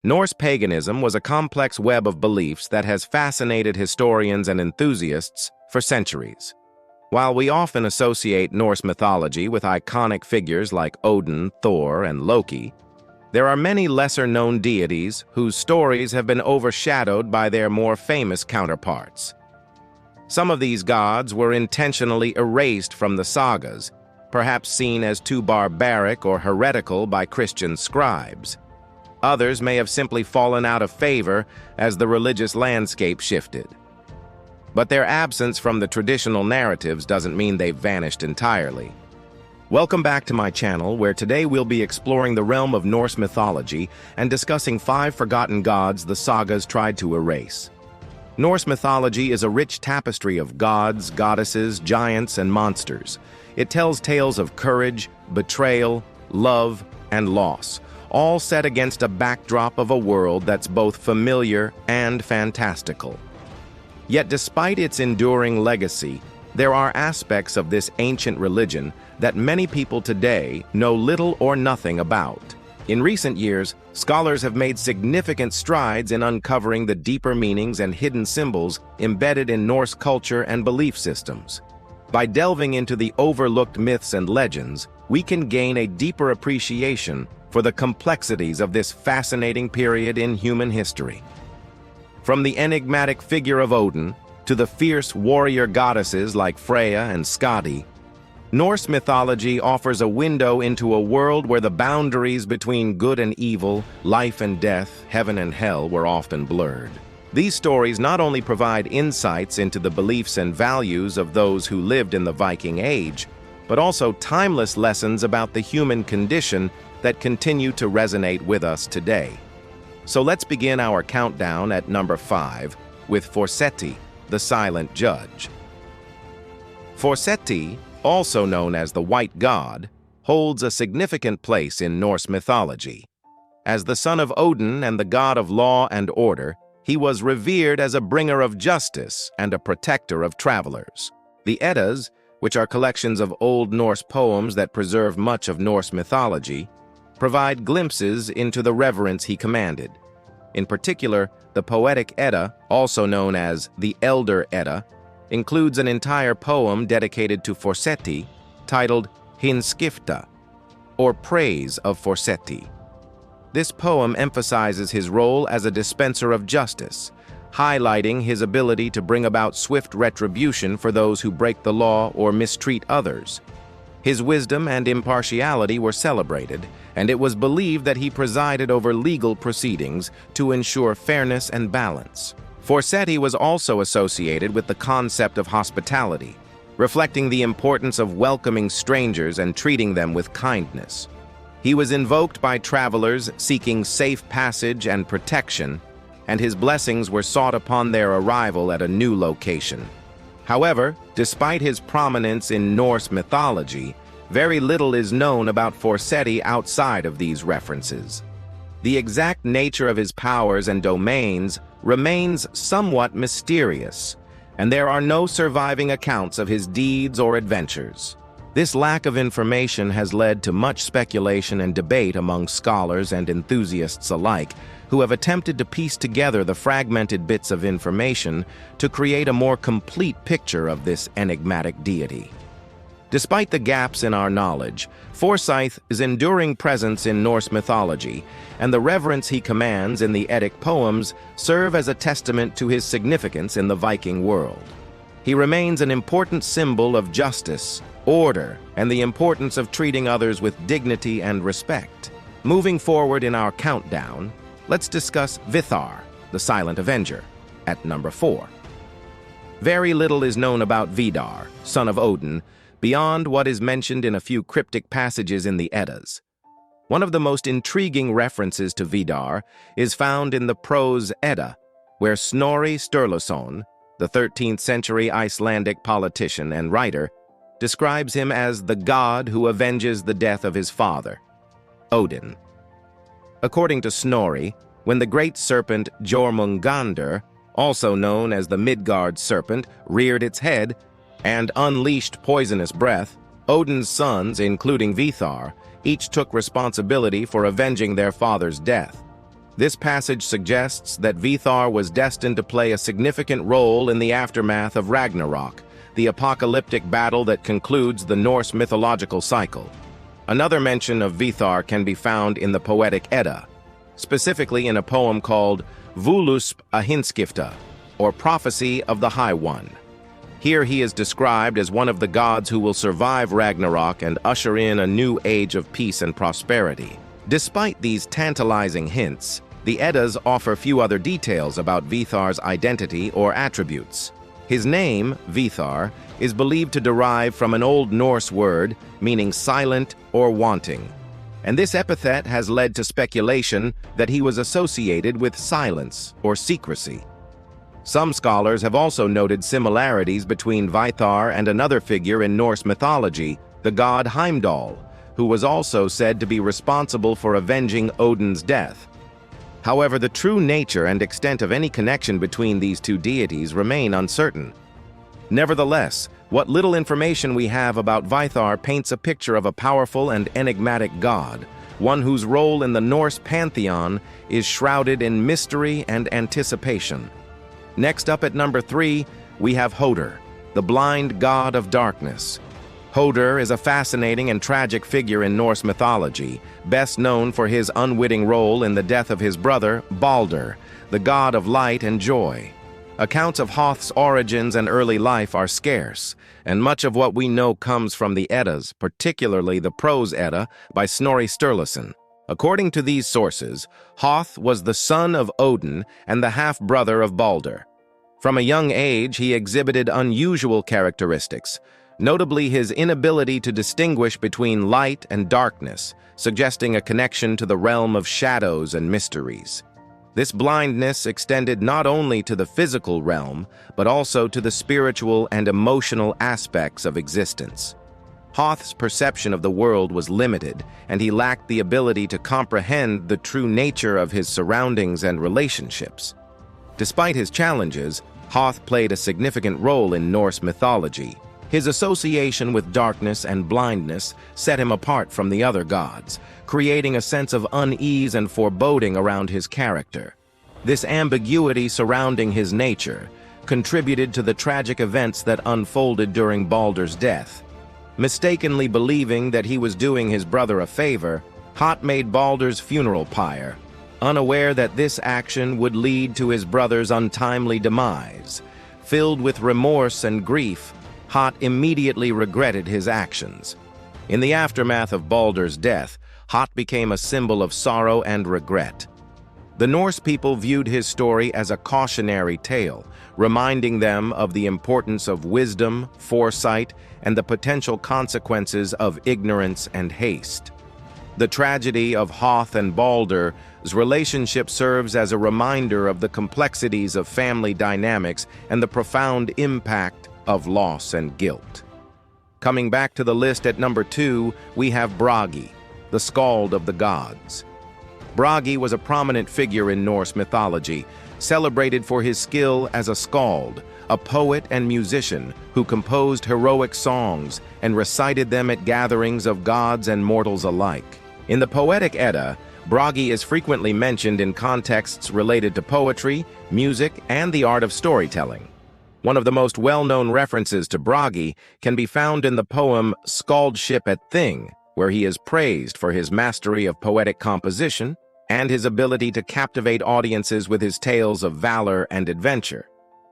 Norse paganism was a complex web of beliefs that has fascinated historians and enthusiasts for centuries. While we often associate Norse mythology with iconic figures like Odin, Thor, and Loki, there are many lesser-known deities whose stories have been overshadowed by their more famous counterparts. Some of these gods were intentionally erased from the sagas, perhaps seen as too barbaric or heretical by Christian scribes. Others may have simply fallen out of favor as the religious landscape shifted. But their absence from the traditional narratives doesn't mean they've vanished entirely. Welcome back to my channel, where today we'll be exploring the realm of Norse mythology and discussing 5 forgotten gods the sagas tried to erase. Norse mythology is a rich tapestry of gods, goddesses, giants, and monsters. It tells tales of courage, betrayal, love, and loss, all set against a backdrop of a world that's both familiar and fantastical. Yet despite its enduring legacy, there are aspects of this ancient religion that many people today know little or nothing about. In recent years, scholars have made significant strides in uncovering the deeper meanings and hidden symbols embedded in Norse culture and belief systems. By delving into the overlooked myths and legends, we can gain a deeper appreciation for the complexities of this fascinating period in human history. From the enigmatic figure of Odin to the fierce warrior goddesses like Freya and Skadi, Norse mythology offers a window into a world where the boundaries between good and evil, life and death, heaven and hell were often blurred. These stories not only provide insights into the beliefs and values of those who lived in the Viking Age, but also timeless lessons about the human condition that continue to resonate with us today. So let's begin our countdown at number 5 with Forseti, the Silent Judge. Forseti, also known as the White God, holds a significant place in Norse mythology. As the son of Odin and the god of law and order, he was revered as a bringer of justice and a protector of travelers. The Eddas, which are collections of Old Norse poems that preserve much of Norse mythology, provide glimpses into the reverence he commanded. In particular, the Poetic Edda, also known as the Elder Edda, includes an entire poem dedicated to Forseti, titled Hinskifta, or Praise of Forseti. This poem emphasizes his role as a dispenser of justice, highlighting his ability to bring about swift retribution for those who break the law or mistreat others. His wisdom and impartiality were celebrated, and it was believed that he presided over legal proceedings to ensure fairness and balance. Forseti was also associated with the concept of hospitality, reflecting the importance of welcoming strangers and treating them with kindness. He was invoked by travelers seeking safe passage and protection, and his blessings were sought upon their arrival at a new location. However, despite his prominence in Norse mythology, very little is known about Forseti outside of these references. The exact nature of his powers and domains remains somewhat mysterious, and there are no surviving accounts of his deeds or adventures. This lack of information has led to much speculation and debate among scholars and enthusiasts alike, who have attempted to piece together the fragmented bits of information to create a more complete picture of this enigmatic deity. Despite the gaps in our knowledge, Forseti's enduring presence in Norse mythology and the reverence he commands in the Eddic poems serve as a testament to his significance in the Viking world. He remains an important symbol of justice, order, and the importance of treating others with dignity and respect. Moving forward in our countdown, let's discuss Vithar, the Silent Avenger, at number 4. Very little is known about Vidar, son of Odin, beyond what is mentioned in a few cryptic passages in the Eddas. One of the most intriguing references to Vidar is found in the Prose Edda, where Snorri Sturluson, the 13th century Icelandic politician and writer, describes him as the god who avenges the death of his father, Odin. According to Snorri, when the great serpent Jormungandr, also known as the Midgard serpent, reared its head and unleashed poisonous breath, Odin's sons, including Vithar, each took responsibility for avenging their father's death. This passage suggests that Vithar was destined to play a significant role in the aftermath of Ragnarok, the apocalyptic battle that concludes the Norse mythological cycle. Another mention of Vithar can be found in the poetic Edda, specifically in a poem called Völusp Ahinskifta, or Prophecy of the High One. Here he is described as one of the gods who will survive Ragnarok and usher in a new age of peace and prosperity. Despite these tantalizing hints, the Eddas offer few other details about Vithar's identity or attributes. His name, Vithar, is believed to derive from an Old Norse word meaning silent or wanting, and this epithet has led to speculation that he was associated with silence or secrecy. Some scholars have also noted similarities between Vithar and another figure in Norse mythology, the god Heimdall, who was also said to be responsible for avenging Odin's death. However, the true nature and extent of any connection between these two deities remain uncertain. Nevertheless, what little information we have about Vithar paints a picture of a powerful and enigmatic god, one whose role in the Norse pantheon is shrouded in mystery and anticipation. Next up at number 3, we have Hoder, the blind god of darkness. Hoder is a fascinating and tragic figure in Norse mythology, best known for his unwitting role in the death of his brother, Balder, the god of light and joy. Accounts of Hoth's origins and early life are scarce, and much of what we know comes from the Eddas, particularly the Prose Edda by Snorri Sturluson. According to these sources, Hoth was the son of Odin and the half-brother of Balder. From a young age, he exhibited unusual characteristics, notably his inability to distinguish between light and darkness, suggesting a connection to the realm of shadows and mysteries. This blindness extended not only to the physical realm, but also to the spiritual and emotional aspects of existence. Hoth's perception of the world was limited, and he lacked the ability to comprehend the true nature of his surroundings and relationships. Despite his challenges, Hoth played a significant role in Norse mythology. His association with darkness and blindness set him apart from the other gods, creating a sense of unease and foreboding around his character. This ambiguity surrounding his nature contributed to the tragic events that unfolded during Balder's death. Mistakenly believing that he was doing his brother a favor, Hot made Balder's funeral pyre, unaware that this action would lead to his brother's untimely demise. Filled with remorse and grief, Hot immediately regretted his actions. In the aftermath of Balder's death, Hot became a symbol of sorrow and regret. The Norse people viewed his story as a cautionary tale, reminding them of the importance of wisdom, foresight, and the potential consequences of ignorance and haste. The tragedy of Hoth and Balder's relationship serves as a reminder of the complexities of family dynamics and the profound impact of loss and guilt. Coming back to the list at number 2, we have Braggi, the Skald of the gods. Braggi was a prominent figure in Norse mythology, celebrated for his skill as a skald, a poet and musician who composed heroic songs and recited them at gatherings of gods and mortals alike. In the poetic Edda, Braggi is frequently mentioned in contexts related to poetry, music, and the art of storytelling. One of the most well-known references to Braggi can be found in the poem Skaldship at Thing, where he is praised for his mastery of poetic composition and his ability to captivate audiences with his tales of valor and adventure.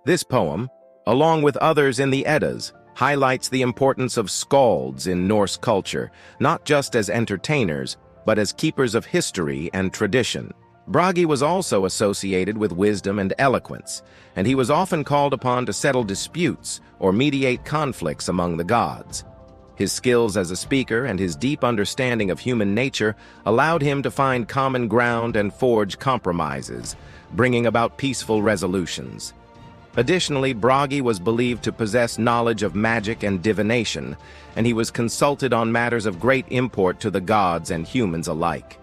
This poem, along with others in the Eddas, highlights the importance of skalds in Norse culture, not just as entertainers, but as keepers of history and tradition. Braggi was also associated with wisdom and eloquence, and he was often called upon to settle disputes or mediate conflicts among the gods. His skills as a speaker and his deep understanding of human nature allowed him to find common ground and forge compromises, bringing about peaceful resolutions. Additionally, Braggi was believed to possess knowledge of magic and divination, and he was consulted on matters of great import to the gods and humans alike.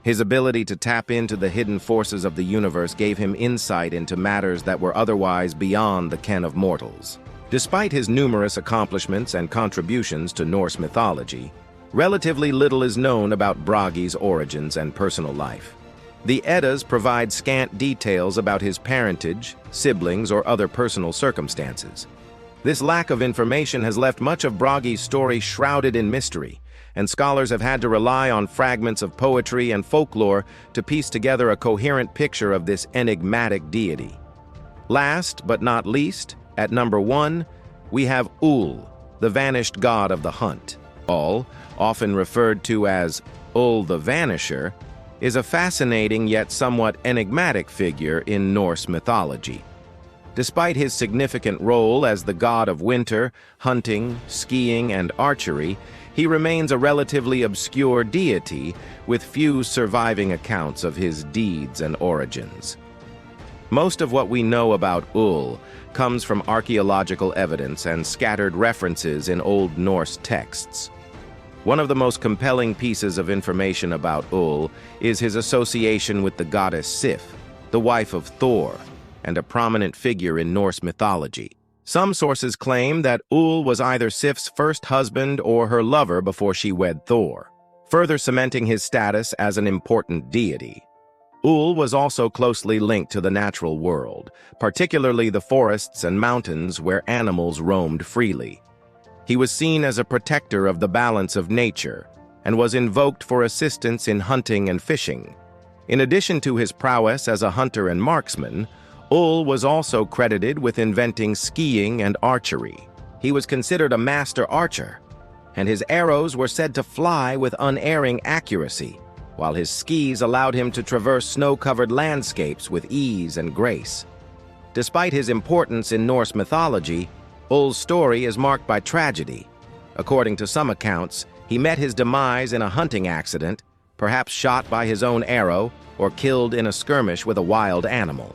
His ability to tap into the hidden forces of the universe gave him insight into matters that were otherwise beyond the ken of mortals. Despite his numerous accomplishments and contributions to Norse mythology, relatively little is known about Braggi's origins and personal life. The Eddas provide scant details about his parentage, siblings, or other personal circumstances. This lack of information has left much of Braggi's story shrouded in mystery, and scholars have had to rely on fragments of poetry and folklore to piece together a coherent picture of this enigmatic deity. Last but not least, at number 1, we have Ullr, the vanished god of the hunt. Ullr, often referred to as Ull the Vanisher, is a fascinating yet somewhat enigmatic figure in Norse mythology. Despite his significant role as the god of winter, hunting, skiing, and archery, he remains a relatively obscure deity with few surviving accounts of his deeds and origins. Most of what we know about Ullr comes from archaeological evidence and scattered references in Old Norse texts. One of the most compelling pieces of information about Ullr is his association with the goddess Sif, the wife of Thor, and a prominent figure in Norse mythology. Some sources claim that Ullr was either Sif's first husband or her lover before she wed Thor, further cementing his status as an important deity. Ullr was also closely linked to the natural world, particularly the forests and mountains where animals roamed freely. He was seen as a protector of the balance of nature and was invoked for assistance in hunting and fishing. In addition to his prowess as a hunter and marksman, Ullr was also credited with inventing skiing and archery. He was considered a master archer, and his arrows were said to fly with unerring accuracy, while his skis allowed him to traverse snow-covered landscapes with ease and grace. Despite his importance in Norse mythology, Ullr's story is marked by tragedy. According to some accounts, he met his demise in a hunting accident, perhaps shot by his own arrow or killed in a skirmish with a wild animal.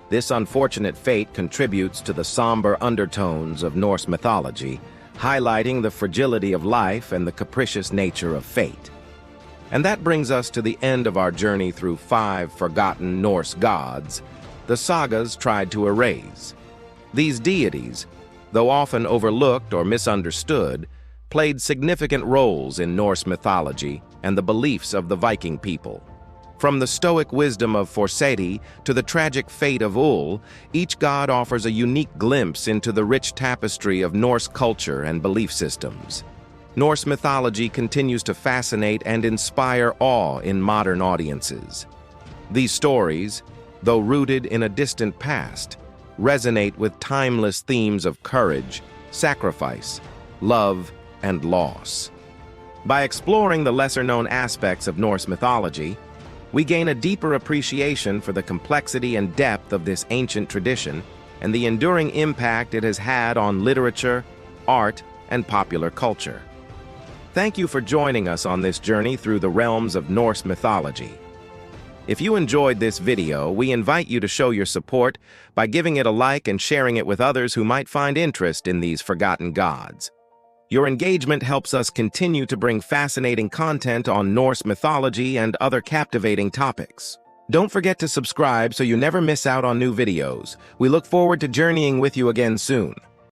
This unfortunate fate contributes to the somber undertones of Norse mythology, highlighting the fragility of life and the capricious nature of fate. And that brings us to the end of our journey through 5 forgotten Norse gods the sagas tried to erase. These deities, though often overlooked or misunderstood, played significant roles in Norse mythology and the beliefs of the Viking people. From the stoic wisdom of Forseti to the tragic fate of Ullr, each god offers a unique glimpse into the rich tapestry of Norse culture and belief systems. Norse mythology continues to fascinate and inspire awe in modern audiences. These stories, though rooted in a distant past, resonate with timeless themes of courage, sacrifice, love, and loss. By exploring the lesser-known aspects of Norse mythology, we gain a deeper appreciation for the complexity and depth of this ancient tradition and the enduring impact it has had on literature, art, and popular culture. Thank you for joining us on this journey through the realms of Norse mythology. If you enjoyed this video, we invite you to show your support by giving it a like and sharing it with others who might find interest in these forgotten gods. Your engagement helps us continue to bring fascinating content on Norse mythology and other captivating topics. Don't forget to subscribe so you never miss out on new videos. We look forward to journeying with you again soon.